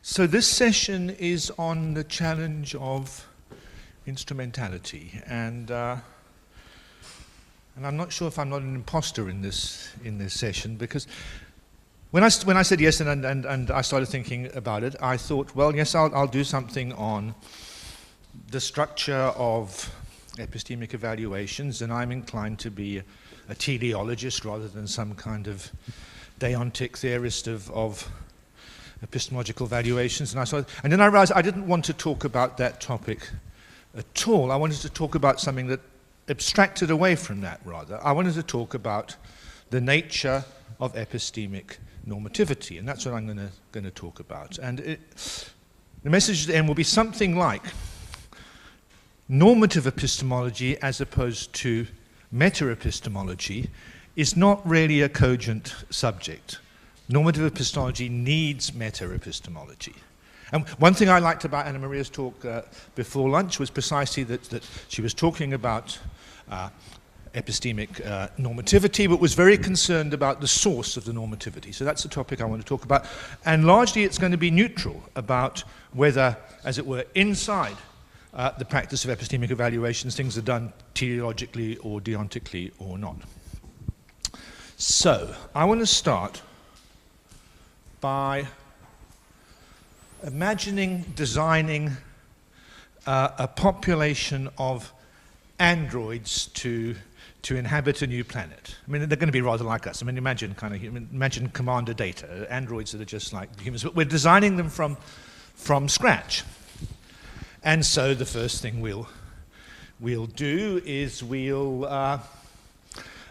So this session is on the challenge of instrumentality, and I'm not sure if I'm not an imposter in this session, because when I said yes and I started thinking about it, I thought, well, yes, I'll do something on the structure of epistemic evaluations, and I'm inclined to be a teleologist rather than some kind of deontic theorist of epistemological valuations. And then I realized I didn't want to talk about that topic at all. I wanted to talk about something that abstracted away from that, rather. I wanted to talk about the nature of epistemic normativity, and that's what I'm going to talk about. And the message at the end will be something like normative epistemology as opposed to meta-epistemology is not really a cogent subject. Normative epistemology needs meta-epistemology. And one thing I liked about Anna Maria's talk before lunch was precisely that she was talking about epistemic normativity, but was very concerned about the source of the normativity. So that's the topic I want to talk about. And largely it's going to be neutral about whether, as it were, inside the practice of epistemic evaluations, things are done teleologically or deontically or not. So I want to start by imagining designing a population of androids to inhabit a new planet. I mean, they're going to be rather like us. I mean, imagine Commander Data, androids that are just like humans, but we're designing them from scratch. And so the first thing we'll do is we'll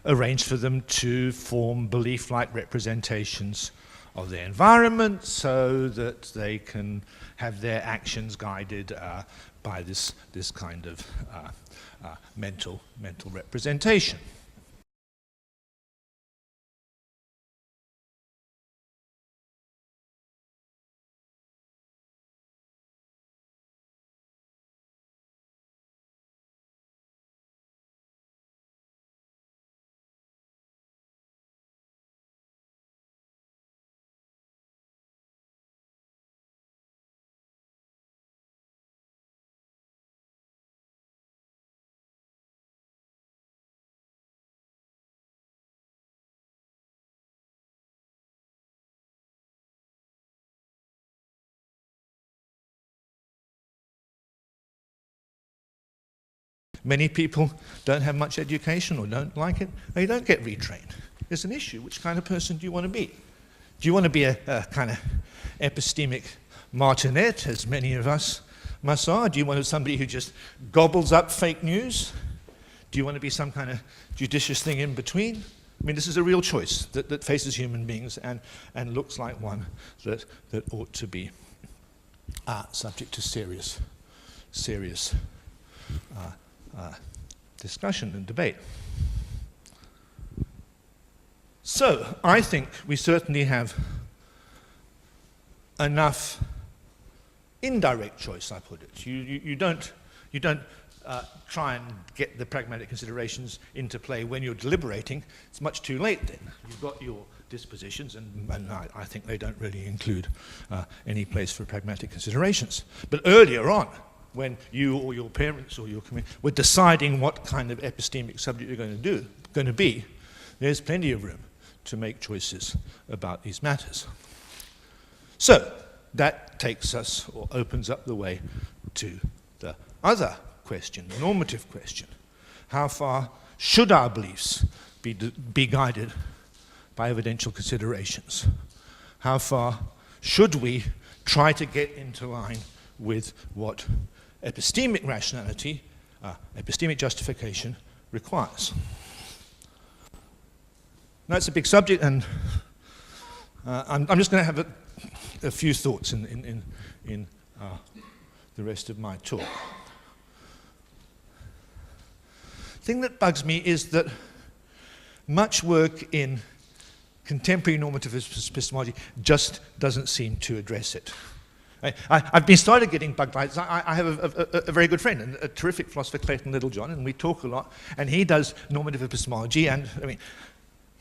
arrange for them to form belief-like representations of their environment so that they can have their actions guided by this kind of mental representation. Many people don't have much education or don't like it. They don't get retrained. There's an issue. Which kind of person do you want to be? Do you want to be a kind of epistemic martinet, as many of us must are? Do you want to be somebody who just gobbles up fake news? Do you want to be some kind of judicious thing in between? I mean, this is a real choice that faces human beings and looks like one that ought to be subject to serious discussion and debate. So, I think we certainly have enough indirect choice, I put it. You don't try and get the pragmatic considerations into play when you're deliberating. It's much too late then. You've got your dispositions, and I think they don't really include any place for pragmatic considerations. But earlier on, when you or your parents or your community were deciding what kind of epistemic subject you're going to be, there's plenty of room to make choices about these matters. So that takes us, or opens up the way to the other question, the normative question. How far should our beliefs be guided by evidential considerations? How far should we try to get into line with what epistemic rationality, epistemic justification requires? Now, it's a big subject, and I'm just going to have a few thoughts in the rest of my talk. The thing that bugs me is that much work in contemporary normative epistemology just doesn't seem to address it. I've been started getting bugged by it. I have a very good friend, and a terrific philosopher, Clayton Littlejohn, and we talk a lot, and he does normative epistemology, and I mean,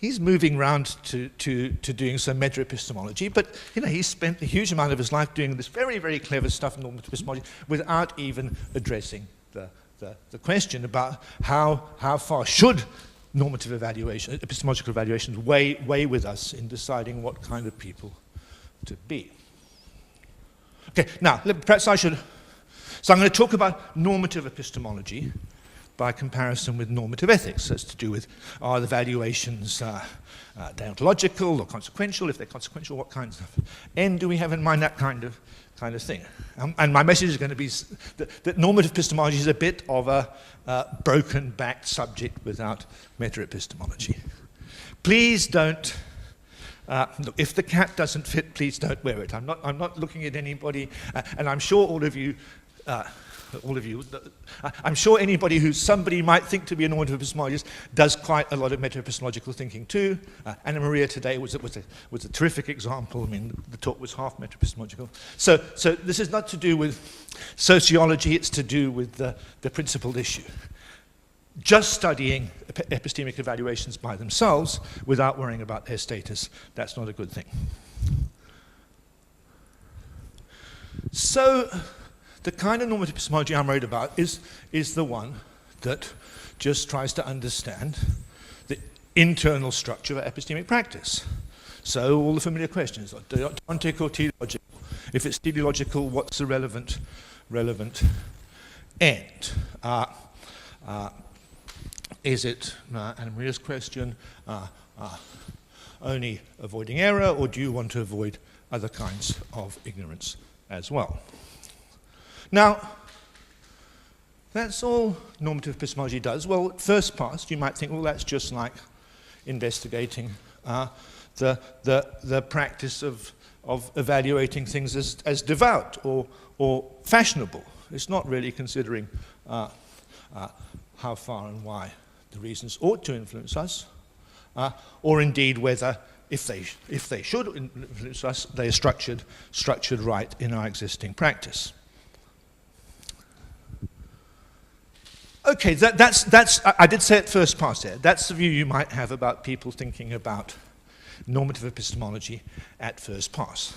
he's moving around to doing some meta-epistemology, but he's spent a huge amount of his life doing this very, very clever stuff in normative epistemology without even addressing the question about how far should normative evaluation, epistemological evaluations weigh with us in deciding what kind of people to be. Okay, now perhaps I should. So I'm going to talk about normative epistemology by comparison with normative ethics. That's to do with, are the valuations deontological or consequential? If they're consequential, what kinds of end do we have in mind? That kind of thing. And my message is going to be that normative epistemology is a bit of a broken-backed subject without meta-epistemology. Please don't. Look, if the cap doesn't fit, please don't wear it. I'm not looking at anybody, and I'm sure all of you. I'm sure anybody who somebody might think to be a normative epistemologist does quite a lot of meta-epistemological thinking too. Anna Maria today was a terrific example. I mean, the talk was half meta-epistemological. So this is not to do with sociology, it's to do with the principal issue. Just studying epistemic evaluations by themselves without worrying about their status, that's not a good thing. So the kind of normative epistemology I'm worried about is the one that just tries to understand the internal structure of epistemic practice. So all the familiar questions, deontic or teleological? If it's teleological, what's the relevant end? Is it, Anna Maria's question, only avoiding error, or do you want to avoid other kinds of ignorance as well? Now, that's all normative epistemology does. Well, at first pass, you might think, well, that's just like investigating the practice of evaluating things as devout or fashionable. It's not really considering how far and why the reasons ought to influence us, or indeed whether, if they should influence us, they are structured right in our existing practice. Okay, that's I did say at first pass there. That's the view you might have about people thinking about normative epistemology at first pass.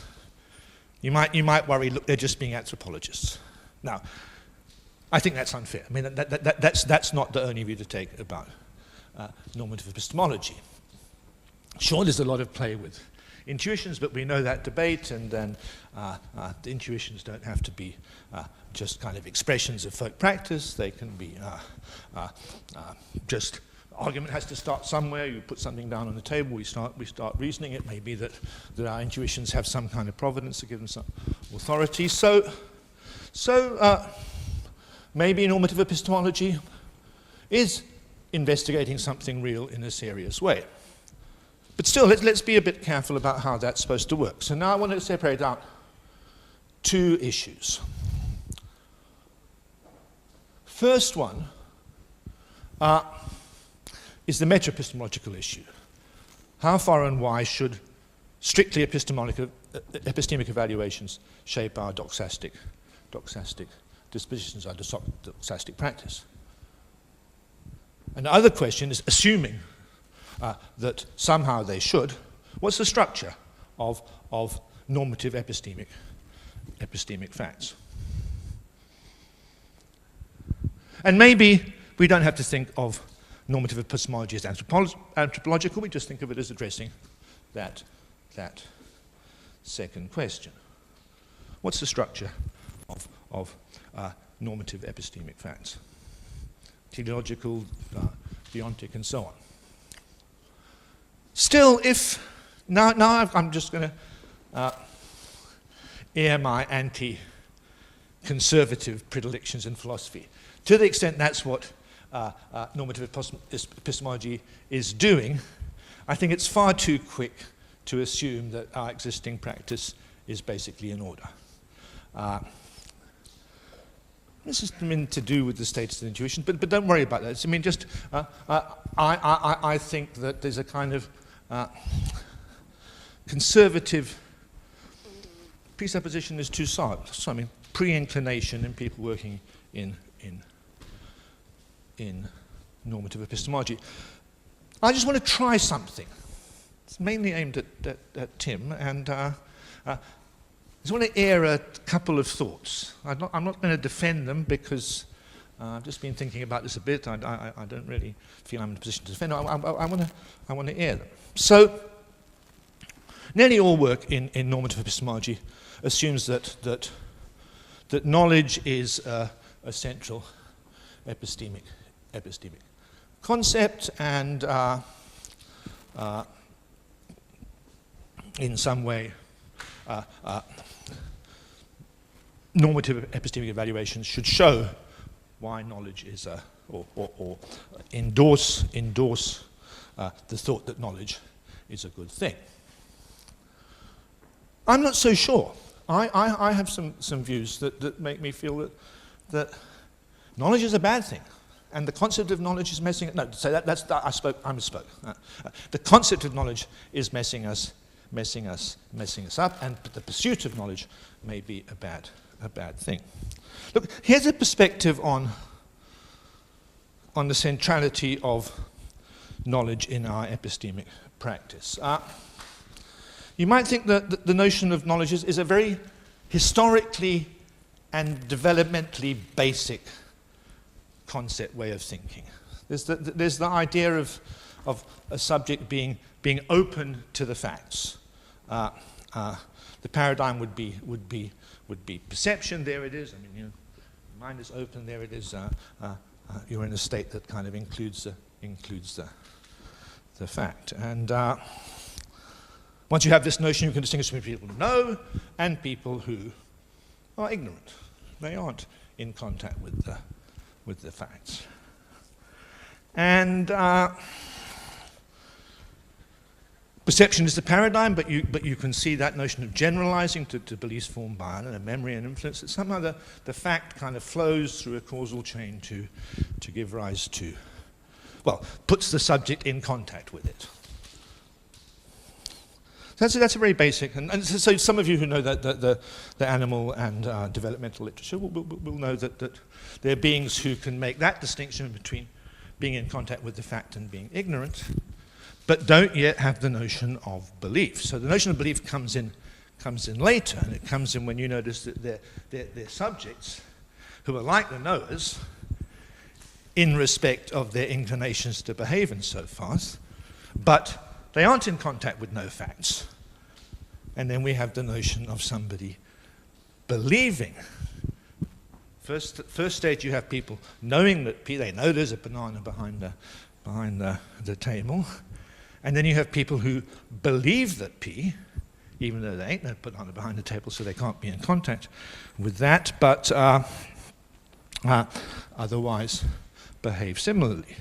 You might worry, look, they're just being anthropologists. Now, I think that's unfair. I mean, that's not the only view to take about normative epistemology. Sure, there's a lot of play with intuitions, but we know that debate, and then the intuitions don't have to be just kind of expressions of folk practice. They can be just argument has to start somewhere. You put something down on the table, we start reasoning. It may be that our intuitions have some kind of provenance to give them some authority. So maybe normative epistemology is investigating something real in a serious way. But still, let's be a bit careful about how that's supposed to work. So now I want to separate out two issues. First one is the meta-epistemological issue. How far and why should strictly epistemic evaluations shape our doxastic dispositions, our doxastic practice? And the other question is, assuming that somehow they should, what's the structure of normative epistemic facts? And maybe we don't have to think of normative epistemology as anthropological, we just think of it as addressing that second question. What's the structure of normative epistemic facts? Teleological, deontic, and so on. Still, now I'm just going to air my anti-conservative predilections in philosophy. To the extent that's what normative epistemology is doing, I think it's far too quick to assume that our existing practice is basically in order. This is to do with the status of intuition, but don't worry about that. I mean, just I think that there's a kind of conservative presupposition is too soft. So I mean, pre-inclination in people working in normative epistemology. I just want to try something. It's mainly aimed at Tim, and I just want to air a couple of thoughts. I'm not going to defend them because I've just been thinking about this a bit. I don't really feel I'm in a position to defend them. I want to air them. So, nearly all work in normative epistemology assumes that knowledge is a central epistemic concept, and in some way normative epistemic evaluations should show why knowledge is or endorse the thought that knowledge is a good thing. I'm not so sure. I have some views that make me feel that knowledge is a bad thing, and the concept of knowledge is messing. No, so I misspoke. The concept of knowledge is messing us up, and the pursuit of knowledge may be a bad thing. Look, here's a perspective on the centrality of knowledge in our epistemic practice. You might think that the notion of knowledge is a very historically and developmentally basic concept way of thinking. There's the idea of a subject being open to the facts. The paradigm would be perception. There it is. I mean, the mind is open. There it is. You're in a state that kind of includes the fact. And once you have this notion, you can distinguish between people who know and people who are ignorant. They aren't in contact with the facts. And perception is the paradigm, but you can see that notion of generalizing to beliefs formed by a memory and influence, that somehow the fact kind of flows through a causal chain to give rise to, well, puts the subject in contact with it. That's a very basic, and so some of you who know the animal and developmental literature will know that there are beings who can make that distinction between being in contact with the fact and being ignorant, but don't yet have the notion of belief. So the notion of belief comes in later, and it comes in when you notice that they're subjects who are like the knowers in respect of their inclinations to behave and so forth, but they aren't in contact with no facts. And then we have the notion of somebody believing. First stage, you have people knowing that they know there's a banana behind the table. And then you have people who believe that P, even though there ain't no banana behind the table, so they can't be in contact with that, but otherwise behave similarly.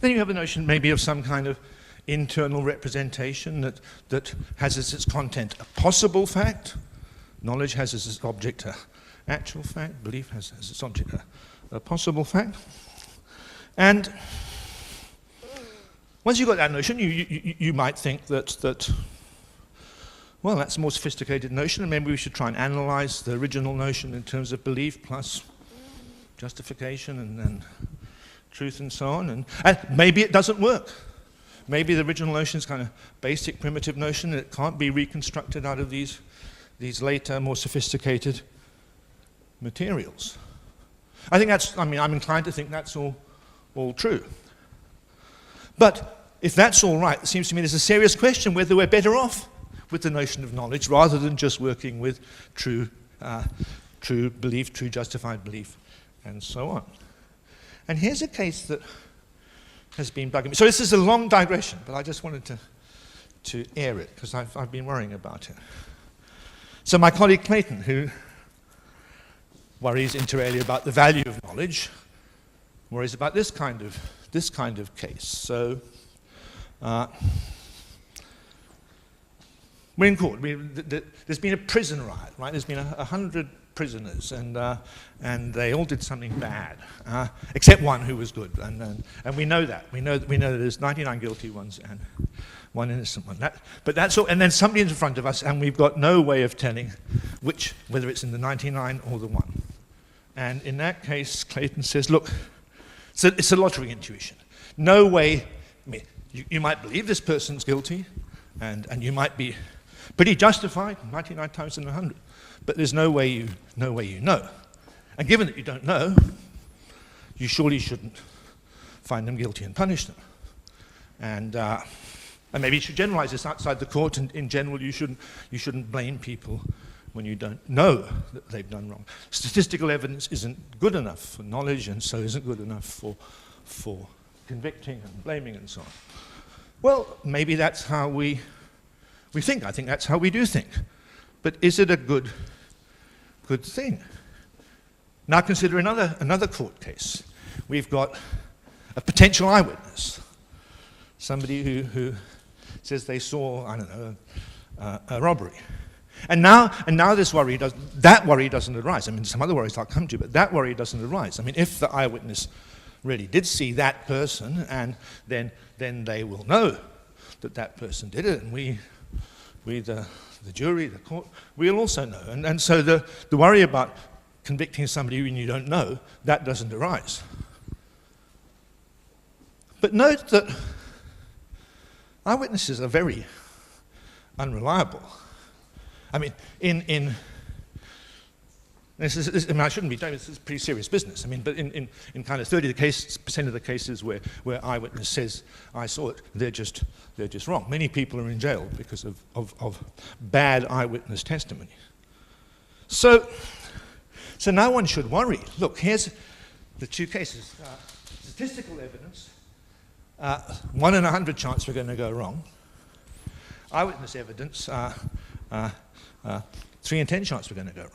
Then you have the notion maybe of some kind of internal representation that has as its content a possible fact. Knowledge has as its object an actual fact. Belief has as its object a possible fact. And once you've got that notion, you might think that well, that's a more sophisticated notion, and maybe we should try and analyze the original notion in terms of belief plus justification and truth and so on. And maybe it doesn't work. Maybe the original notion is kind of basic, primitive notion, and it can't be reconstructed out of these later, more sophisticated materials. I'm inclined to think that's all true. But if that's all right, it seems to me there's a serious question whether we're better off with the notion of knowledge rather than just working with true belief, true justified belief, and so on. And here's a case that has been bugging me. So this is a long digression, but I just wanted to air it because I've been worrying about it. So my colleague Clayton, who worries inter alia about the value of knowledge, worries about this kind of case. So we're in court. There's been a prison riot, right? There's been 100 prisoners, and they all did something bad, except one who was good, and we know that. We know that there's 99 guilty ones and one innocent one. But that's all. And then somebody's in front of us, and we've got no way of telling whether it's in the 99 or the one. And in that case, Clayton says, look, it's a lottery intuition. No way. You might believe this person's guilty, and you might be pretty justified 99 times in 100, but there's no way you know. And given that you don't know, you surely shouldn't find them guilty and punish them. And maybe you should generalize this outside the court, and in general you shouldn't blame people when you don't know that they've done wrong. Statistical evidence isn't good enough for knowledge, and so isn't good enough for convicting and blaming and so on. Well, maybe that's how we think. I think that's how we do think. But is it a good thing? Now consider another court case. We've got a potential eyewitness, somebody who says they saw, I don't know, a robbery. And now this worry doesn't arise. I mean, some other worries I'll come to, but that worry doesn't arise. I mean, if the eyewitness really did see that person, and then they will know that person did it, and we the jury, the court, we'll also know. And so the worry about convicting somebody when you don't know, that doesn't arise. But note that eyewitnesses are very unreliable. I mean, I shouldn't be doing this. This is pretty serious business. I mean, but in kind of 30% of the cases where eyewitness says, I saw it, they're just wrong. Many people are in jail because of bad eyewitness testimony. So now one should worry. Look, here's the two cases. Statistical evidence, 1 in 100 chance we're going to go wrong. Eyewitness evidence, 3 in 10 chance we're going to go wrong.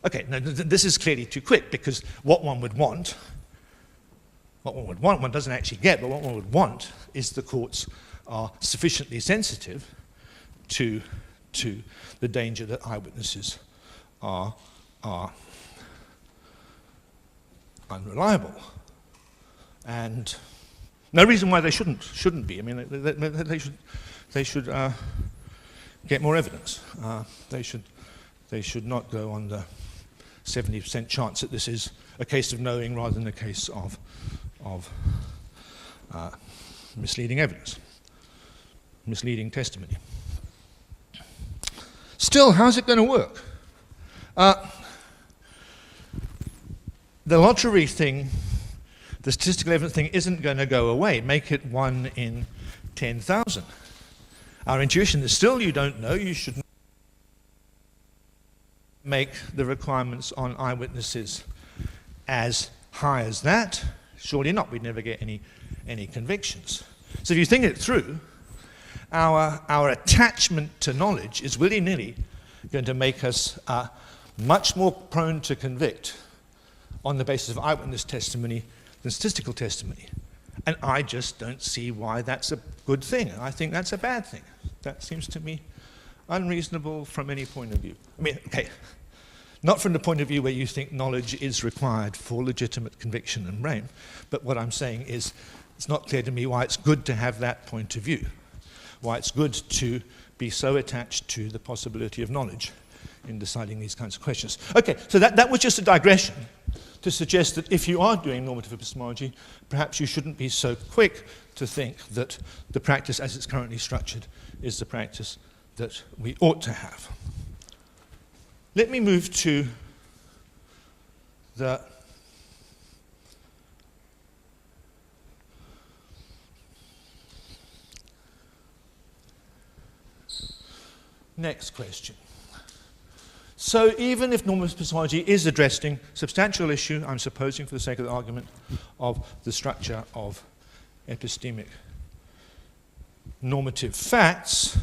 Okay, now this is clearly too quick, because what one would want, one doesn't actually get, but what one would want is the courts are sufficiently sensitive to the danger that eyewitnesses are unreliable. And no reason why they shouldn't be. I mean, they should get more evidence. They should not go on the 70% chance that this is a case of knowing rather than a case of misleading evidence, misleading testimony. Still, how's it going to work? The lottery thing, the statistical evidence thing, isn't going to go away. Make it 1 in 10,000. Our intuition is still you don't know, you should make the requirements on eyewitnesses as high as that. Surely not, we'd never get any convictions. So if you think it through, our attachment to knowledge is willy-nilly going to make us much more prone to convict on the basis of eyewitness testimony than statistical testimony. And I just don't see why that's a good thing. I think that's a bad thing. That seems to me unreasonable from any point of view. I mean, okay, not from the point of view where you think knowledge is required for legitimate conviction and blame, but what I'm saying is it's not clear to me why it's good to have that point of view, why it's good to be so attached to the possibility of knowledge in deciding these kinds of questions. Okay, so that was just a digression to suggest that if you are doing normative epistemology, perhaps you shouldn't be so quick to think that the practice as it's currently structured is the practice that we ought to have. Let me move to the next question. So even if normative epistemology is addressing substantial issue, I'm supposing for the sake of the argument, of the structure of epistemic normative facts,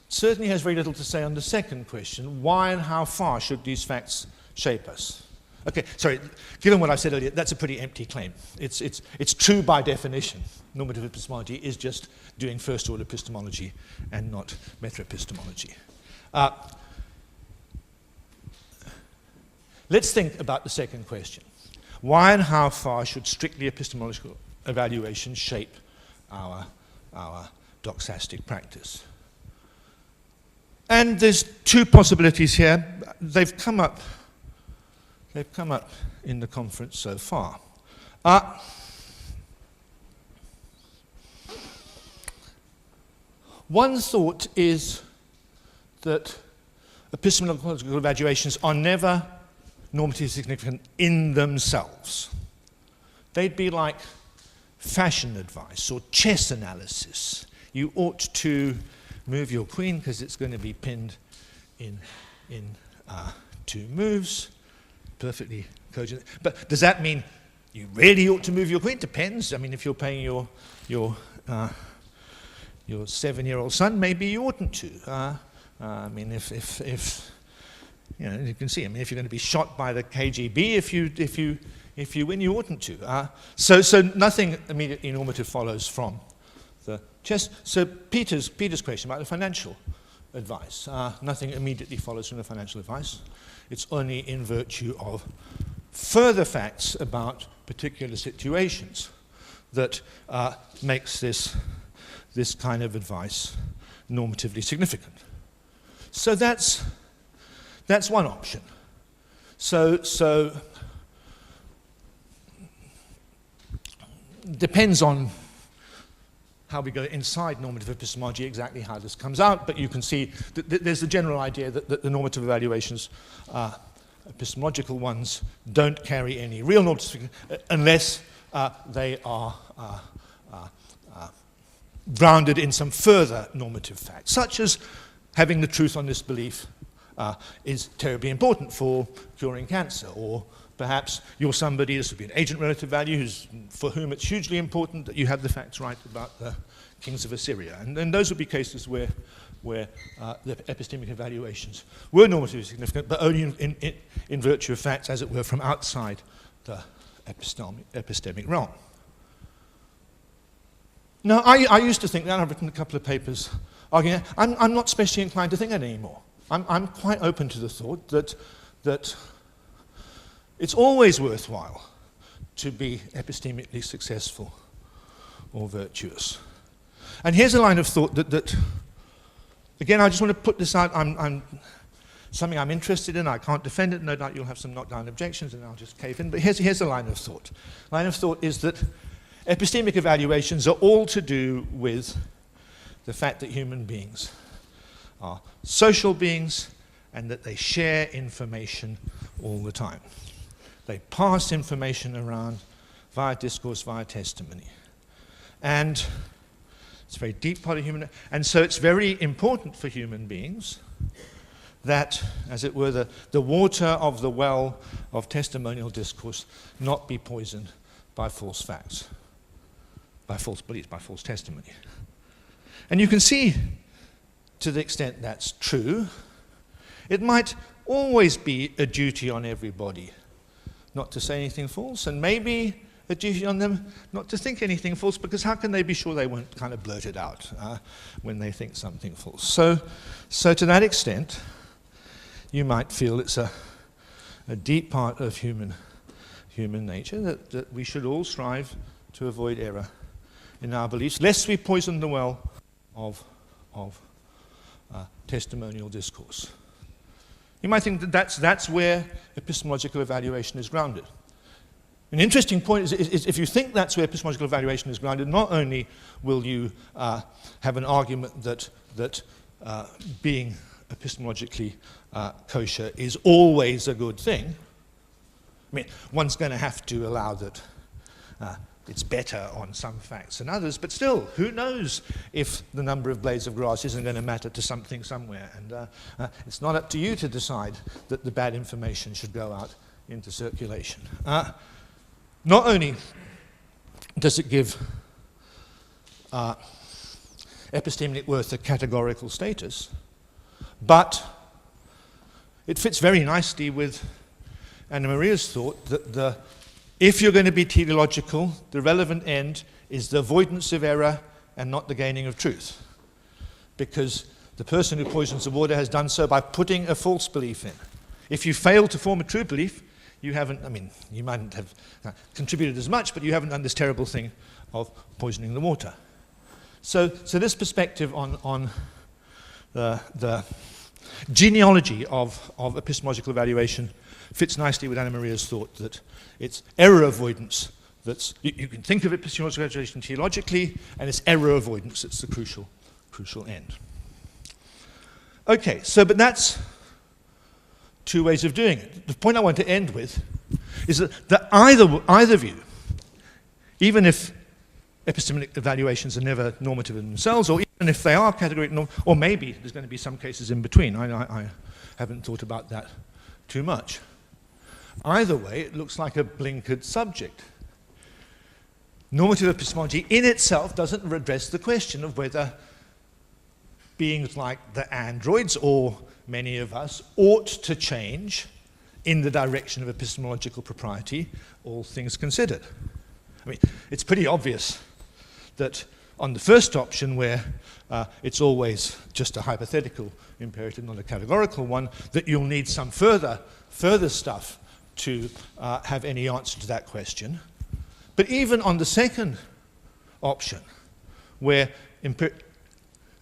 certainly has very little to say on the second question, why and how far should these facts shape us? Okay, sorry, given what I said earlier, that's a pretty empty claim. It's true by definition. Normative epistemology is just doing first-order epistemology and not meta-epistemology. Let's think about the second question. Why and how far should strictly epistemological evaluation shape our doxastic practice? And there's two possibilities here. They've come up in the conference so far. One thought is that epistemological evaluations are never normatively significant in themselves. They'd be like fashion advice or chess analysis. You ought to move your queen because it's going to be pinned in 2 moves. Perfectly cogent. But does that mean you really ought to move your queen? Depends. I mean, if you're playing your 7-year-old son, maybe you oughtn't to. I mean, if you know, you can see. I mean, if you're going to be shot by the KGB, if you win, you oughtn't to. So nothing immediately normative follows from the chess. So Peter's question about the financial advice. Nothing immediately follows from the financial advice. It's only in virtue of further facts about particular situations that makes this kind of advice normatively significant. So that's one option. So depends on how we go inside normative epistemology, exactly how this comes out, but you can see that there's the general idea that the normative evaluations, epistemological ones, don't carry any real normative unless they are grounded in some further normative facts, such as having the truth on this belief is terribly important for curing cancer, or perhaps you're somebody, this would be an agent relative value, for whom it's hugely important that you have the facts right about the kings of Assyria. And those would be cases where the epistemic evaluations were normatively significant, but only in virtue of facts, as it were, from outside the epistemic realm. Now, I used to think that. I've written a couple of papers arguing that. I'm not specially inclined to think that anymore. I'm quite open to the thought that it's always worthwhile to be epistemically successful or virtuous. And here's a line of thought that again, I just want to put this out. Something I'm interested in. I can't defend it. No doubt you'll have some knockdown objections, and I'll just cave in. But here's a line of thought. Line of thought is that epistemic evaluations are all to do with the fact that human beings are social beings and that they share information all the time. They pass information around via discourse, via testimony. And it's a very deep part of human, and so it's very important for human beings that, as it were, the water of the well of testimonial discourse not be poisoned by false facts, by false beliefs, by false testimony. And you can see, to the extent that's true, it might always be a duty on everybody not to say anything false, and maybe a duty on them not to think anything false, because how can they be sure they won't kind of blurt it out when they think something false? So to that extent, you might feel it's a deep part of human nature that we should all strive to avoid error in our beliefs, lest we poison the well of testimonial discourse. You might think that that's where epistemological evaluation is grounded. An interesting point is if you think that's where epistemological evaluation is grounded, not only will you have an argument that being epistemologically kosher is always a good thing. I mean, one's going to have to allow that it's better on some facts than others, but still, who knows if the number of blades of grass isn't going to matter to something somewhere, and it's not up to you to decide that the bad information should go out into circulation. Not only does it give epistemic worth a categorical status, but it fits very nicely with Anna Maria's thought that if you're going to be teleological, the relevant end is the avoidance of error and not the gaining of truth. Because the person who poisons the water has done so by putting a false belief in. If you fail to form a true belief, you haven't, I mean, you mightn't have contributed as much, but you haven't done this terrible thing of poisoning the water. So this perspective on the genealogy of epistemological evaluation fits nicely with Anna Maria's thought that it's error avoidance that's, you can think of epistemological evaluation teleologically, and it's error avoidance that's the crucial crucial end. Okay, so but that's two ways of doing it. The point I want to end with is that either view, even if epistemic evaluations are never normative in themselves, or even if they are categorical, or maybe there's going to be some cases in between. I haven't thought about that too much. Either way, it looks like a blinkered subject. Normative epistemology in itself doesn't address the question of whether beings like the androids, or many of us, ought to change in the direction of epistemological propriety, all things considered. I mean, it's pretty obvious that on the first option, where it's always just a hypothetical imperative, not a categorical one, that you'll need some further stuff to have any answer to that question. But even on the second option, where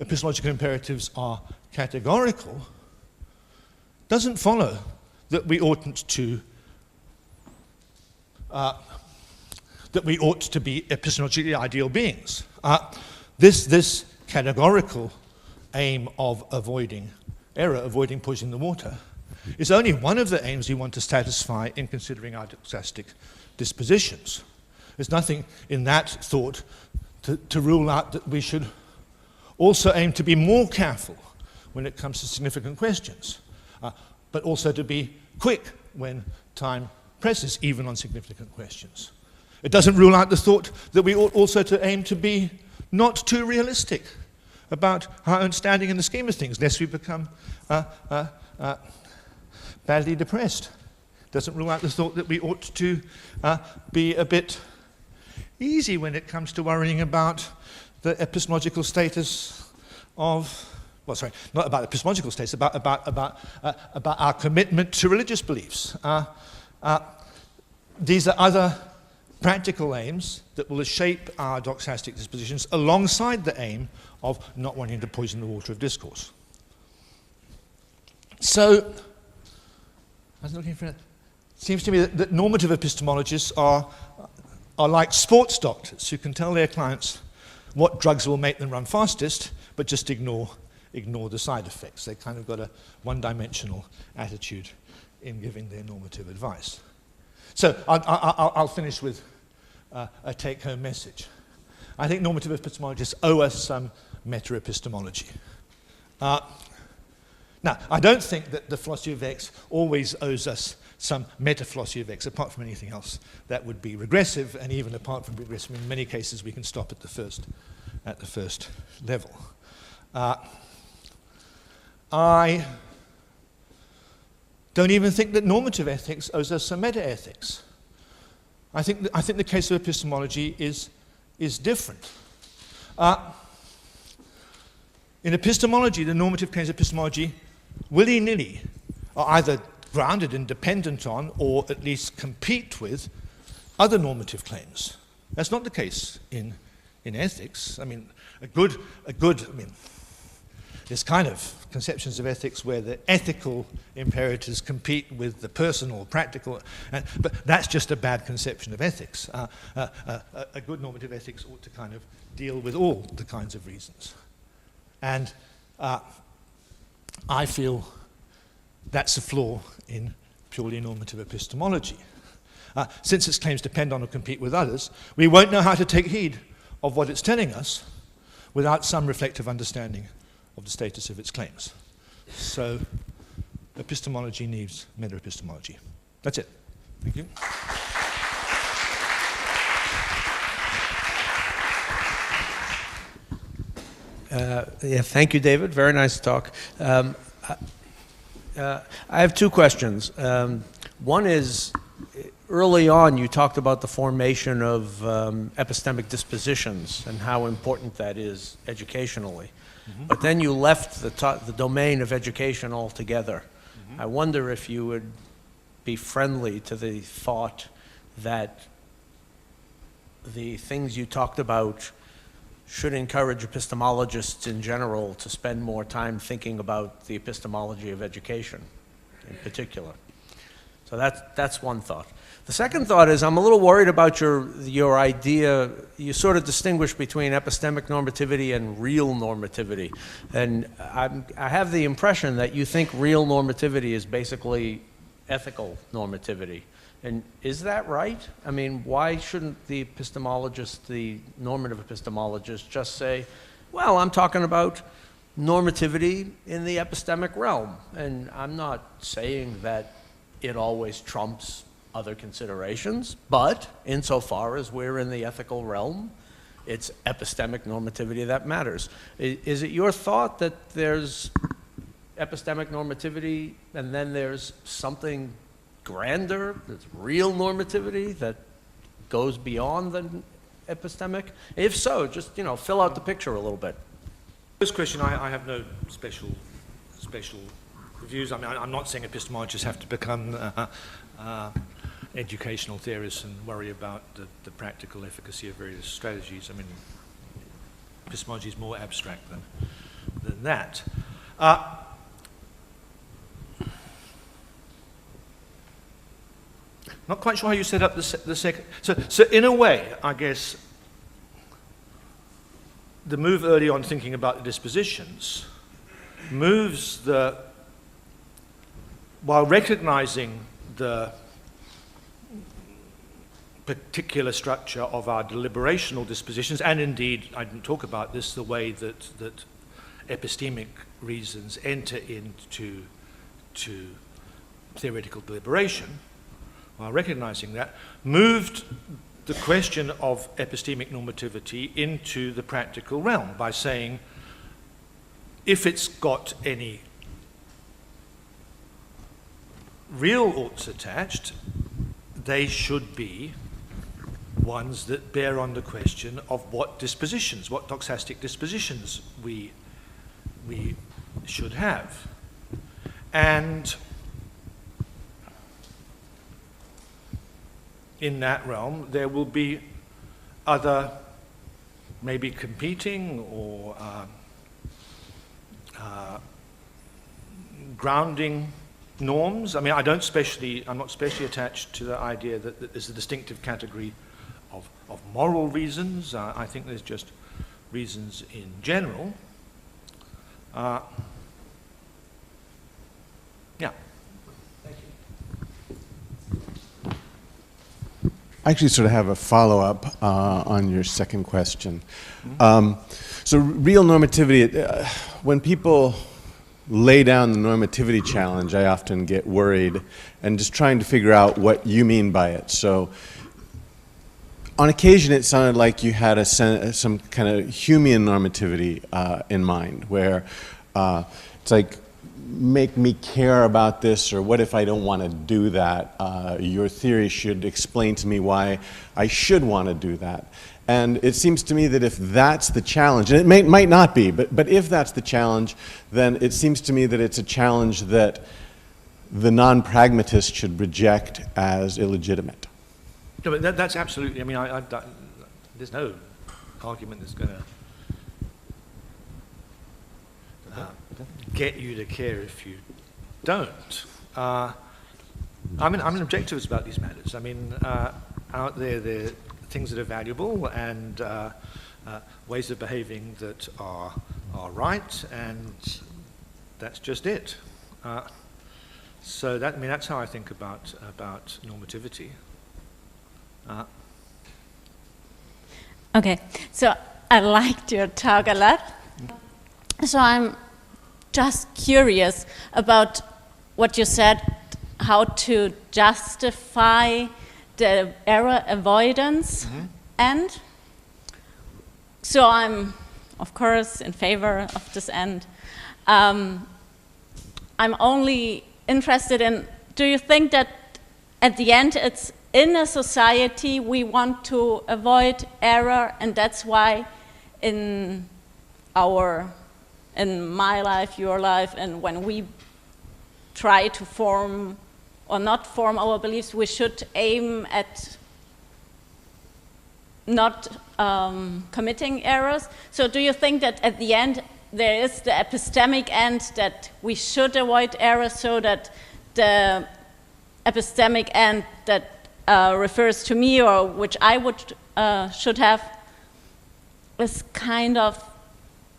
epistemological imperatives are categorical, doesn't follow that we oughtn't to be epistemologically ideal beings. This categorical aim of avoiding error, avoiding poisoning the water, is only one of the aims we want to satisfy in considering our doxastic dispositions. There's nothing in that thought to rule out that we should also aim to be more careful when it comes to significant questions, but also to be quick when time presses, even on significant questions. It doesn't rule out the thought that we ought also to aim to be not too realistic about our own standing in the scheme of things, lest we become badly depressed. It doesn't rule out the thought that we ought to be a bit easy when it comes to worrying about the epistemological status of, well, sorry, not about epistemological status, about our commitment to religious beliefs. These are other practical aims that will shape our doxastic dispositions alongside the aim of not wanting to poison the water of discourse. So, I was looking for it. It seems to me that normative epistemologists are like sports doctors who can tell their clients what drugs will make them run fastest, but just ignore the side effects. They kind of got a one-dimensional attitude in giving their normative advice. So I'll finish with a take-home message. I think normative epistemologists owe us some meta-epistemology. Now, I don't think that the philosophy of X always owes us some meta-philosophy of X. Apart from anything else, that would be regressive, and even apart from regressive, in many cases we can stop at the first level. I don't even think that normative ethics owes us some meta-ethics. I think the case of epistemology is different. In epistemology, the normative claims of epistemology, willy-nilly, are either grounded and dependent on, or at least compete with, other normative claims. That's not the case in ethics. I mean, there's kind of conceptions of ethics where the ethical imperatives compete with the personal, practical, but that's just a bad conception of ethics. A good normative ethics ought to kind of deal with all the kinds of reasons. And I feel that's a flaw in purely normative epistemology. Since its claims depend on or compete with others, we won't know how to take heed of what it's telling us without some reflective understanding of the status of its claims. So epistemology needs meta-epistemology. That's it. Thank you. Thank you, David. Very nice talk. I have two questions. One is, early on you talked about the formation of epistemic dispositions and how important that is educationally. Mm-hmm. But then you left the domain of education altogether. Mm-hmm. I wonder if you would be friendly to the thought that the things you talked about should encourage epistemologists in general to spend more time thinking about the epistemology of education in particular. So that's one thought. The second thought is I'm a little worried about your idea. You sort of distinguish between epistemic normativity and real normativity. And I have the impression that you think real normativity is basically ethical normativity. And is that right? I mean, why shouldn't the epistemologist, the normative epistemologist, just say, well, I'm talking about normativity in the epistemic realm. And I'm not saying that it always trumps other considerations, but insofar as we're in the ethical realm, it's epistemic normativity that matters. Is it your thought that there's epistemic normativity and then there's something grander, that's real normativity that goes beyond the epistemic? If so, just, you know, fill out the picture a little bit. First question, I have no special views. I mean, I'm not saying epistemologists have to become educational theorists and worry about the practical efficacy of various strategies. I mean, epistemology is more abstract than that. Not quite sure how you set up the second. So in a way, I guess, the move early on thinking about the dispositions moves while recognizing the particular structure of our deliberational dispositions, and indeed, I didn't talk about this, the way that epistemic reasons enter into theoretical deliberation, while recognizing that, moved the question of epistemic normativity into the practical realm by saying, if it's got any real oughts attached, they should be ones that bear on the question of what dispositions, what doxastic dispositions we should have. And in that realm, there will be other, maybe competing or grounding norms. I mean, I'm not specially attached to the idea that there's a distinctive category of moral reasons. I think there's just reasons in general. Yeah. Thank you. I actually sort of have a follow-up on your second question. So real normativity, when people lay down the normativity challenge, I often get worried and just trying to figure out what you mean by it. So on occasion, it sounded like you had some kind of Humean normativity in mind, where it's like, make me care about this, or what if I don't want to do that? Your theory should explain to me why I should want to do that. And it seems to me that if that's the challenge, and it might not be, but if that's the challenge, then it seems to me that it's a challenge that the non-pragmatist should reject as illegitimate. No, but that's absolutely, I mean, there's no argument that's going to get you to care if you don't. I'm an objectivist about these matters. I mean, out there are things that are valuable and ways of behaving that are right, and that's just it. So that, I mean, that's how I think about normativity. Okay, so I liked your talk a lot. So I'm just curious about what you said, how to justify the error avoidance end. So I'm, of course, in favor of this end. I'm only interested in, do you think that at the end it's in a society we want to avoid error, and that's why in my life, your life, and when we try to form or not form our beliefs, we should aim at not committing errors. So do you think that at the end there is the epistemic end, that we should avoid errors, so that the epistemic end that refers to me, or which I would should have, is kind of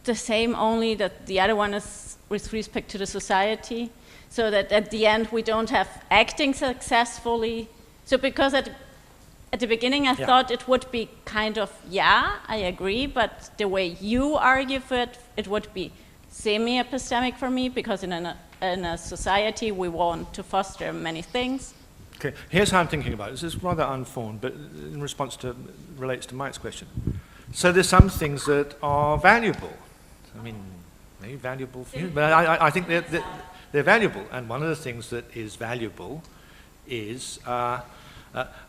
the same, only that the other one is with respect to the society, so that at the end we don't have acting successfully. So because at the beginning I thought it would be kind of, yeah, I agree, but the way you argue for it, it would be semi-epistemic for me, because in a society we want to foster many things. Okay, here's how I'm thinking about it. This is rather unformed, but in response to, relates to Mike's question. So there's some things that are valuable. I mean, maybe valuable for you, but I think they're valuable. And one of the things that is valuable is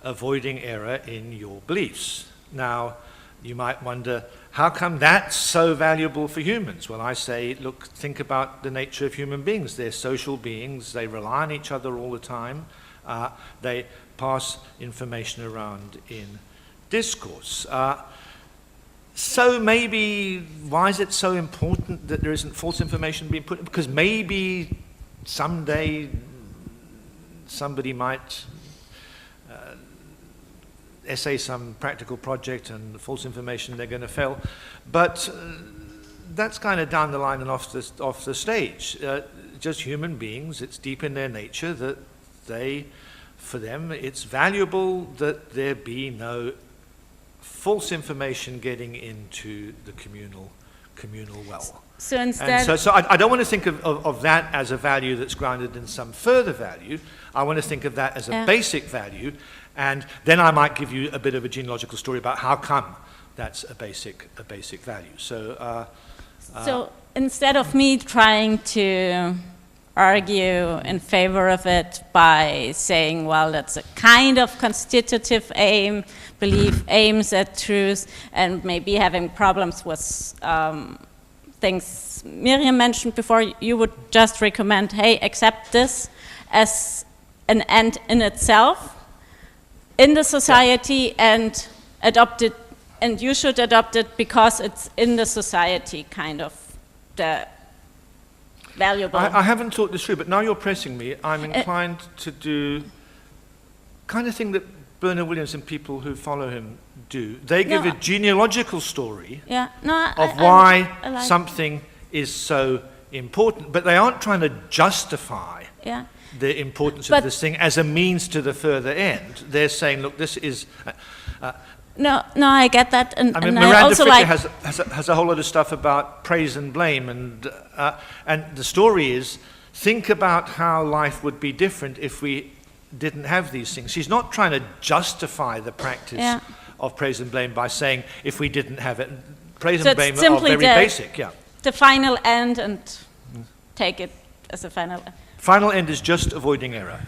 avoiding error in your beliefs. Now, you might wonder, how come that's so valuable for humans? Well, I say, look, think about the nature of human beings. They're social beings. They rely on each other all the time. They pass information around in discourse. So maybe, why is it so important that there isn't false information being put? Because maybe someday somebody might essay some practical project and false information, they're going to fail. But that's kind of down the line and off the stage. Just human beings, it's deep in their nature that for them, it's valuable that there be no false information getting into the communal well. So instead, so I don't want to think of that as a value that's grounded in some further value. I want to think of that as a basic value, and then I might give you a bit of a genealogical story about how come that's a basic value. So instead of me trying to argue in favor of it by saying, well, that's a kind of constitutive belief aims at truth, and maybe having problems with things Miriam mentioned before, you would just recommend, hey, accept this as an end in itself in the society and adopt it, and you should adopt it because it's in the society, kind of the valuable. I haven't thought this through, but now you're pressing me, I'm inclined to do kind of thing that Bernard Williams and people who follow him do. They give a genealogical story of why something is so important, but they aren't trying to justify the importance of this thing as a means to the further end. They're saying, look, this is... No, I get that, and I mean, I Miranda also Fricker like... has a whole lot of stuff about praise and blame, and the story is, think about how life would be different if we didn't have these things. She's not trying to justify the practice of praise and blame by saying, if we didn't have it, praise and blame are very basic. The final end, and take it as a final end. Final end is just avoiding error.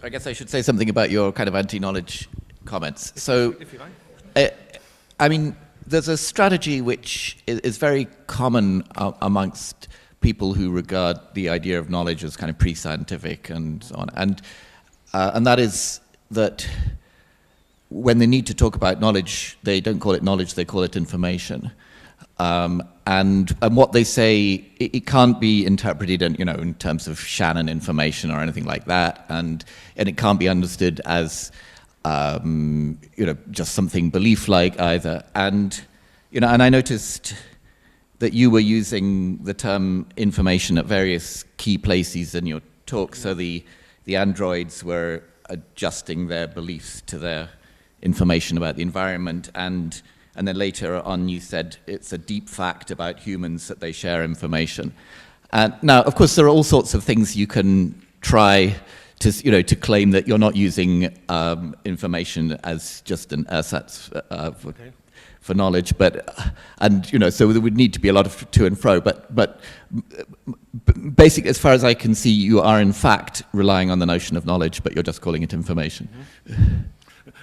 I guess I should say something about your kind of anti-knowledge comments. If you like. I mean, there's a strategy which is very common amongst people who regard the idea of knowledge as kind of pre-scientific and so on. And that is that when they need to talk about knowledge, they don't call it knowledge, they call it information. And what they say, it can't be interpreted in terms of Shannon information or anything like that, and it can't be understood as just something belief-like either. And I noticed that you were using the term information at various key places in your talk. So the androids were adjusting their beliefs to their information about the environment, and then later on you said it's a deep fact about humans that they share information. Now, of course, there are all sorts of things you can try to claim that you're not using information as just an ersatz for knowledge, so there would need to be a lot of to and fro, but basically, as far as I can see, you are in fact relying on the notion of knowledge, but you're just calling it information.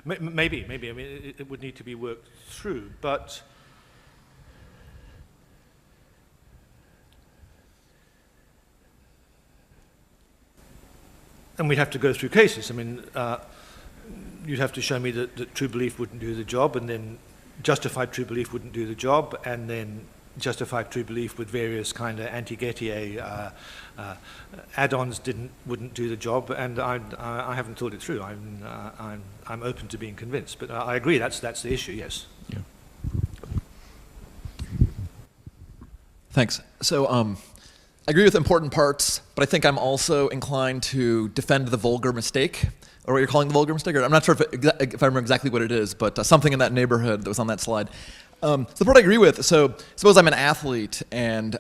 Maybe. I mean, it would need to be worked through, but and we'd have to go through cases. I mean, you'd have to show me that true belief wouldn't do the job, and then justified true belief wouldn't do the job, and then justify true belief with various kind of anti-Gettier add-ons wouldn't do the job, and I haven't thought it through. I'm open to being convinced, but I agree that's the issue. Yes. Yeah. Thanks. So I agree with important parts, but I think I'm also inclined to defend the vulgar mistake, or what you're calling the vulgar mistake. Or I'm not sure if I remember exactly what it is, but something in that neighborhood that was on that slide. So the part I agree with, so suppose I'm an athlete and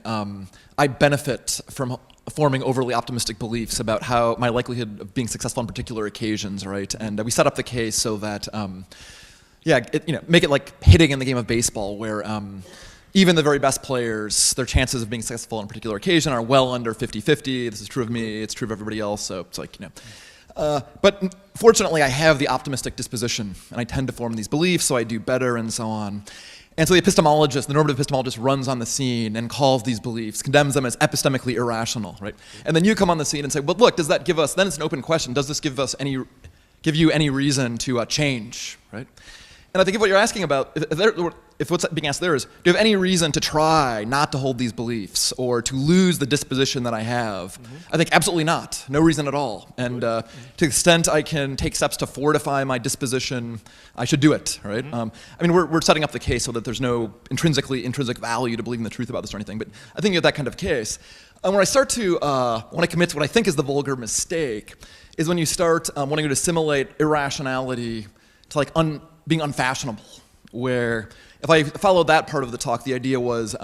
I benefit from forming overly optimistic beliefs about how my likelihood of being successful on particular occasions, right? And we set up the case so that, make it like hitting in the game of baseball, where even the very best players, their chances of being successful on a particular occasion are well under 50-50. This is true of me, it's true of everybody else, so it's like, but fortunately, I have the optimistic disposition, and I tend to form these beliefs, so I do better, and so on. And so the normative epistemologist runs on the scene and calls these beliefs, condemns them as epistemically irrational, right? And then you come on the scene and say, well, look, does that give us, then it's an open question, does this give you any reason to change, right? And I think if what you're asking about, if what's being asked there is, do you have any reason to try not to hold these beliefs or to lose the disposition that I have? I think absolutely not. No reason at all. And to the extent I can take steps to fortify my disposition, I should do it, right? We're setting up the case so that there's no intrinsic value to believing the truth about this or anything, but I think you have that kind of case. And when I start to want to commit to what I think is the vulgar mistake is when you start wanting to assimilate irrationality to like being unfashionable, where if I followed that part of the talk, the idea was,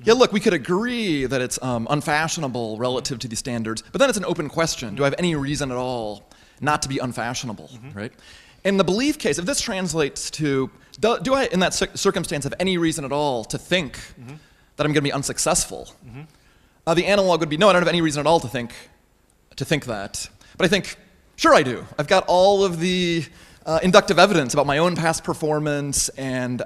look, we could agree that it's unfashionable relative to the standards, but then it's an open question. Do I have any reason at all not to be unfashionable, right? In the belief case, if this translates to, do I, in that circumstance, have any reason at all to think that I'm going to be unsuccessful? The analog would be, no, I don't have any reason at all to think that. But I think, sure I do. I've got all of the inductive evidence about my own past performance and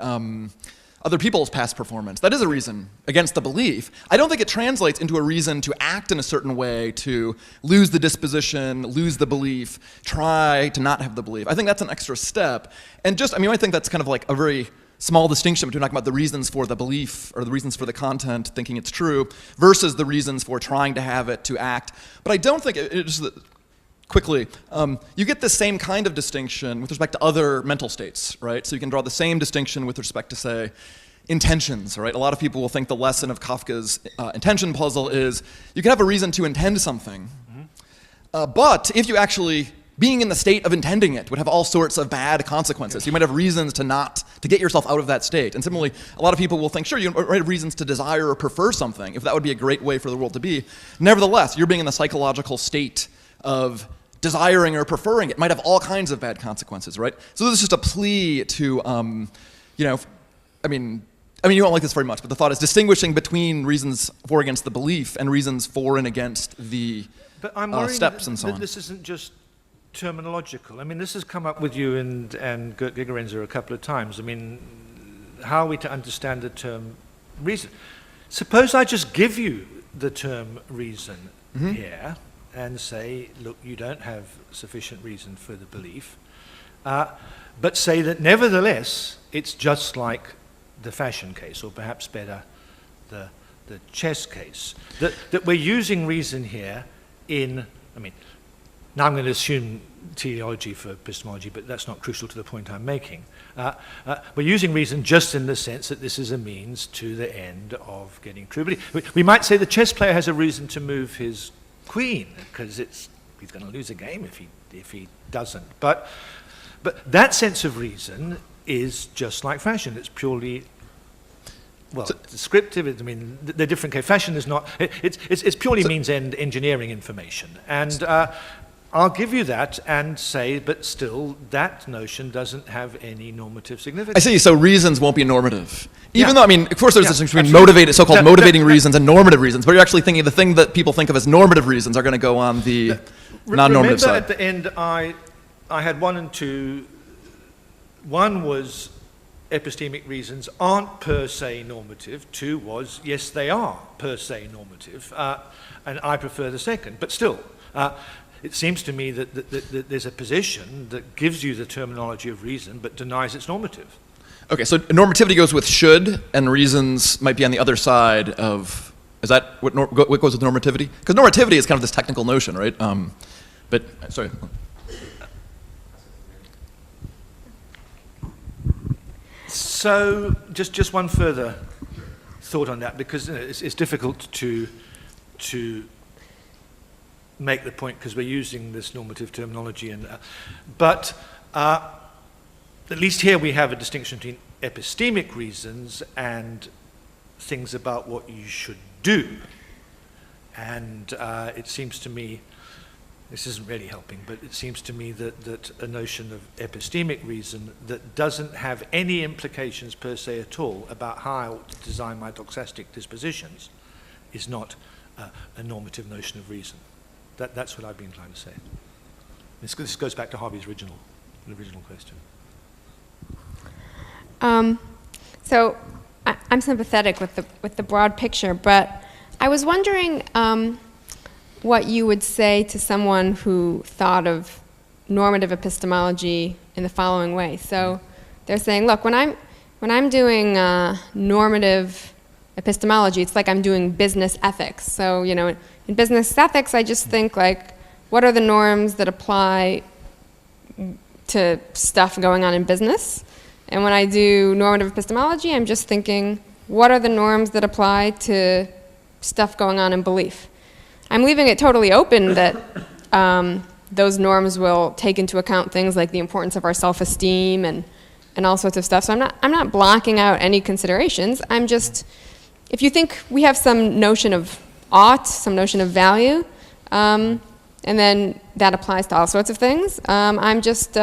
other people's past performance. That is a reason against the belief. I don't think it translates into a reason to act in a certain way, to lose the disposition, lose the belief, try to not have the belief. I think that's an extra step. And I think that's kind of like a very small distinction between talking about the reasons for the belief or the reasons for the content, thinking it's true, versus the reasons for trying to have it, to act. But I don't think it's quickly, you get the same kind of distinction with respect to other mental states, right? So you can draw the same distinction with respect to, say, intentions, right? A lot of people will think the lesson of Kafka's intention puzzle is you can have a reason to intend something, but if you actually, being in the state of intending it would have all sorts of bad consequences. You might have reasons to get yourself out of that state. And similarly, a lot of people will think, sure, you might have reasons to desire or prefer something, if that would be a great way for the world to be. Nevertheless, you're being in the psychological state of desiring or preferring it might have all kinds of bad consequences, right? So this is just a plea to, you won't like this very much, but the thought is distinguishing between reasons for against the belief and reasons for and against the steps and so on. This isn't just terminological. This has come up with you and Gert Gigerenzer a couple of times. How are we to understand the term reason? Suppose I just give you the term reason here, and say, look, you don't have sufficient reason for the belief, but say that nevertheless, it's just like the fashion case, or perhaps better, the chess case. That we're using reason here now I'm going to assume teleology for epistemology, but that's not crucial to the point I'm making. We're using reason just in the sense that this is a means to the end of getting true belief. We might say the chess player has a reason to move his queen, because he's going to lose a game if he doesn't. But that sense of reason is just like fashion. It's purely, descriptive. The different case. Fashion is not. It's purely means-end engineering information. And I'll give you that and say, but still, that notion doesn't have any normative significance. I see, so reasons won't be normative. Even though, of course there's a distinction between so-called motivating reasons and normative reasons, but you're actually thinking the thing that people think of as normative reasons are going to go on the non-normative side. Remember at the end, I had 1 and 2. One was epistemic reasons aren't per se normative. 2 was, yes, they are per se normative. And I prefer the second, but still. It seems to me that there's a position that gives you the terminology of reason but denies its normative. Okay, so normativity goes with should, and reasons might be on the other side of. Is that what goes with normativity? Because normativity is kind of this technical notion, right? But sorry. So just one further thought on that, because it's difficult to make the point because we're using this normative terminology, but at least here we have a distinction between epistemic reasons and things about what you should do. And it seems to me, this isn't really helping, but it seems to me that a notion of epistemic reason that doesn't have any implications per se at all about how I ought to design my doxastic dispositions is not a normative notion of reason. That's what I've been trying to say. This goes back to Harvey's original question. So I'm sympathetic with the broad picture, but I was wondering what you would say to someone who thought of normative epistemology in the following way. So they're saying, look, when I'm doing normative epistemology, it's like I'm doing business ethics. So, you know, in business ethics, I just think like, what are the norms that apply to stuff going on in business? And when I do normative epistemology, I'm just thinking, what are the norms that apply to stuff going on in belief? I'm leaving it totally open that those norms will take into account things like the importance of our self-esteem and all sorts of stuff. So I'm not blocking out any considerations. I'm just, if you think we have some notion of ought, some notion of value, and then that applies to all sorts of things, I'm just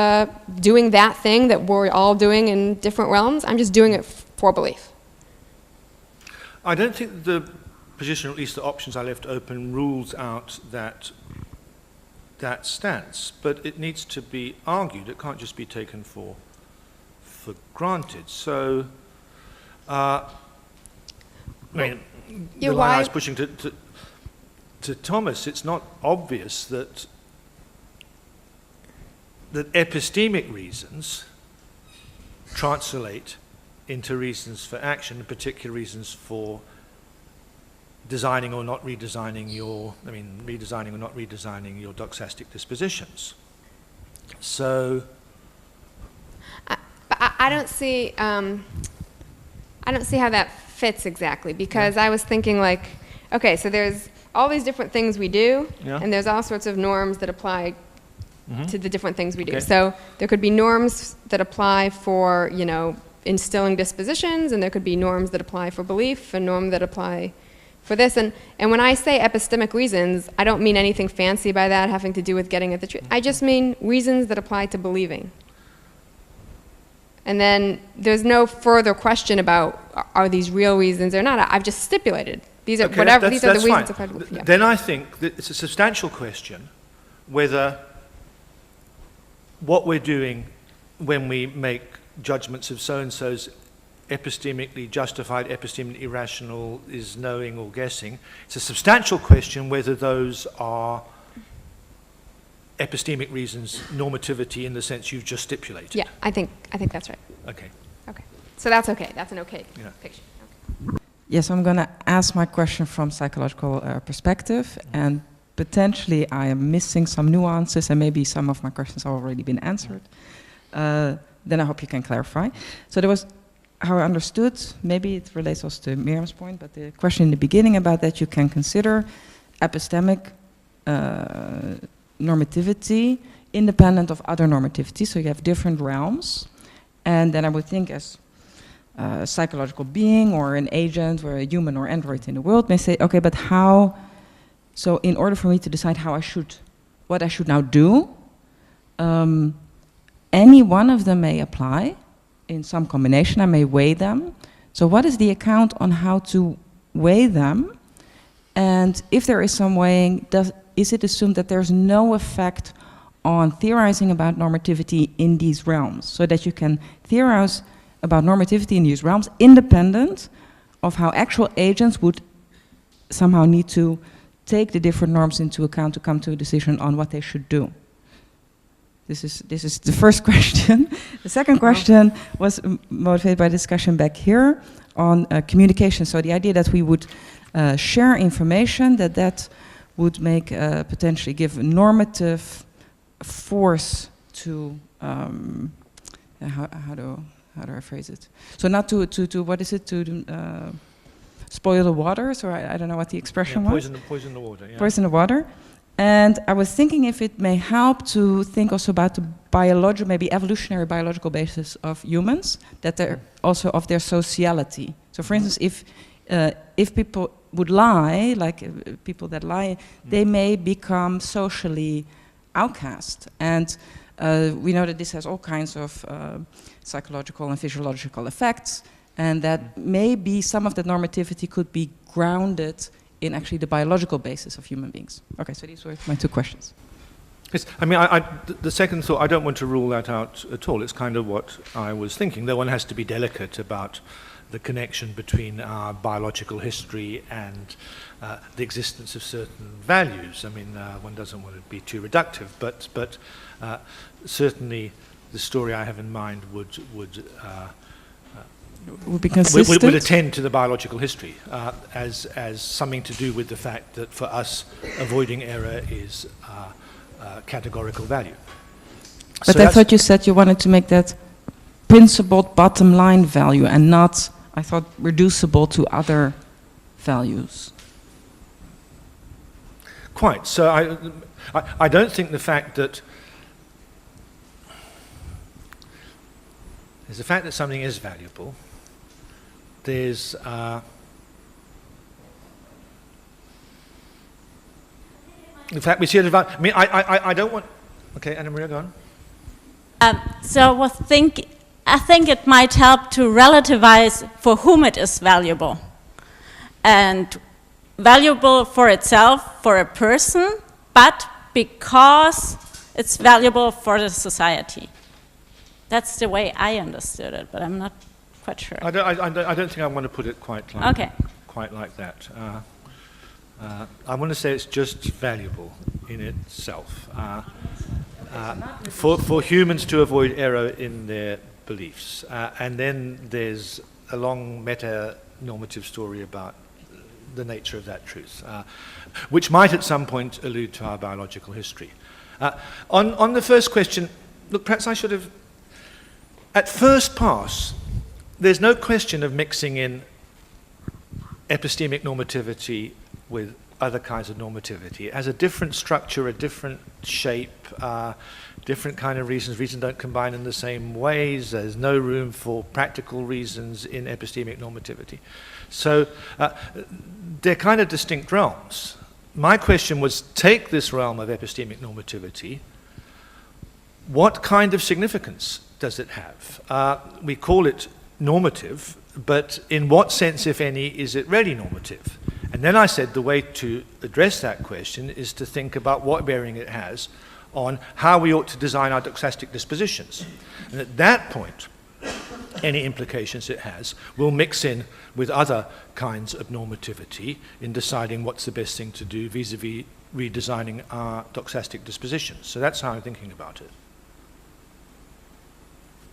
doing that thing that we're all doing in different realms. I'm just doing it for belief. I don't think the position, or at least the options I left open, rules out that stance, but it needs to be argued. It can't just be taken for granted. So, I mean, the line I was pushing to Thomas, it's not obvious that epistemic reasons translate into reasons for action, in particular reasons for designing or not redesigning your doxastic dispositions. So I don't see how that fits exactly, because I was thinking like, okay, so there's all these different things we do, and there's all sorts of norms that apply to the different things we do. So there could be norms that apply for, you know, instilling dispositions, and there could be norms that apply for belief, and norms that apply for this. And when I say epistemic reasons, I don't mean anything fancy by that having to do with getting at the truth. I just mean reasons that apply to believing. And then there's no further question about are these real reasons or not. I've just stipulated. These are whatever. These are the reasons apply to belief. Yeah. Then I think that it's a substantial question whether what we're doing when we make judgments of so-and-so's epistemically justified, epistemically rational, is knowing or guessing. It's a substantial question whether those are epistemic reasons, normativity in the sense you've just stipulated. Yeah, I think that's right. Okay. Okay. So that's okay. That's an okay picture. Okay. Yes, I'm going to ask my question from psychological perspective, and potentially I am missing some nuances, and maybe some of my questions have already been answered. Then I hope you can clarify. So there was, how I understood, maybe it relates also to Miriam's point, but the question in the beginning about that you can consider epistemic normativity independent of other normativity. So you have different realms, and then I would think as a psychological being or an agent or a human or android in the world may say, okay, but how, so in order for me to decide what I should now do, any one of them may apply in some combination. I may weigh them. So what is the account on how to weigh them? And if there is some weighing, is it assumed that there's no effect on theorizing about normativity in these realms, so that you can theorize about normativity in these realms independent of how actual agents would somehow need to take the different norms into account to come to a decision on what they should do? This is the first question. The second question was motivated by discussion back here on communication. So the idea that we would share information, that would make potentially give normative force to how do I phrase it? So not to what is it, to spoil the waters, or I don't know what the expression was. Poison the water. Yeah. Poison the water. And I was thinking if it may help to think also about the biological, maybe evolutionary biological basis of humans, that they're also of their sociality. So for instance, if people would lie, like people that lie, they may become socially outcast. And we know that this has all kinds of psychological and physiological effects, and that maybe some of that normativity could be grounded in actually the biological basis of human beings. Okay, so these were my two questions. Yes, I mean, the second thought, I don't want to rule that out at all. It's kind of what I was thinking, though one has to be delicate about the connection between our biological history and the existence of certain values. I mean, one doesn't want to be too reductive, but certainly the story I have in mind would be consistent? Would attend to the biological history as something to do with the fact that for us avoiding error is categorical value. But I thought you said you wanted to make that principled bottom line value and not, I thought, reducible to other values. Quite. So I don't think the fact that there's the fact that something is valuable. There's in fact we see it. I mean, I don't want. Okay, Anna Maria, go on. So I think it might help to relativize for whom it is valuable, and valuable for itself, for a person, but because it's valuable for the society. That's the way I understood it, but I'm not quite sure. I don't think I want to put it quite like Okay. quite like that. I want to say it's just valuable in itself for humans to avoid error in their beliefs, and then there's a long meta-normative story about the nature of that truth, which might at some point allude to our biological history. On the first question, look, perhaps I should have. At first pass, there's no question of mixing in epistemic normativity with other kinds of normativity. It has a different structure, a different shape, different kind of reasons. Reasons don't combine in the same ways. There's no room for practical reasons in epistemic normativity. So they're kind of distinct realms. My question was, take this realm of epistemic normativity, what kind of significance does it have? We call it normative, but in what sense, if any, is it really normative? And then I said the way to address that question is to think about what bearing it has on how we ought to design our doxastic dispositions. And at that point, any implications it has will mix in with other kinds of normativity in deciding what's the best thing to do vis-a-vis redesigning our doxastic dispositions. So that's how I'm thinking about it.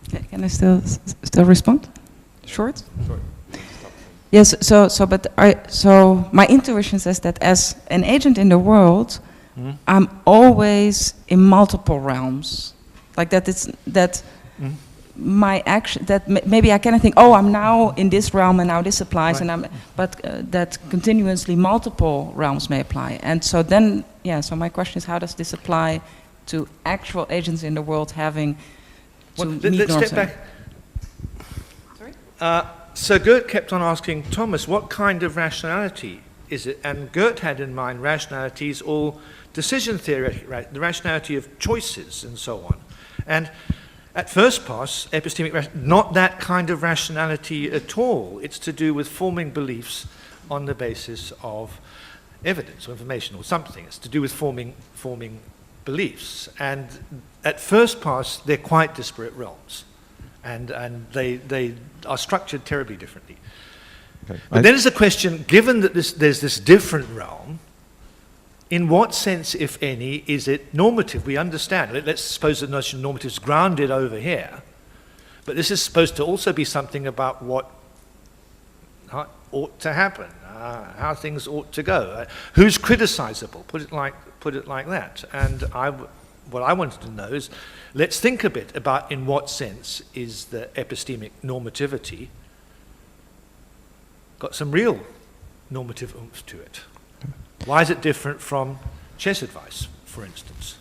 Okay, can I still respond? Short? Sure. Yes. So my intuition says that as an agent in the world, I'm always in multiple realms. Like that. My action. That maybe I cannot think. Oh, I'm now in this realm, and now this applies, right. But that continuously multiple realms may apply. And so then, yeah. So my question is, how does this apply to actual agents in the world having? Let's step back. Sorry? So Gert kept on asking Thomas, what kind of rationality is it? And Gert had in mind rationalities all decision theory, right? The rationality of choices and so on. And at first pass, epistemic, not that kind of rationality at all. It's to do with forming beliefs on the basis of evidence or information or something. It's to do with forming beliefs. And at first pass, they're quite disparate realms. And they are structured terribly differently. Okay. But then there's a question, given that there's this different realm, in what sense, if any, is it normative? We understand. Let's suppose the notion of normative is grounded over here, but this is supposed to also be something about what ought to happen, how things ought to go. Who's criticizable? Put it like that. And what I wanted to know is, let's think a bit about in what sense is the epistemic normativity got some real normative oomph to it. Why is it different from chess advice, for instance?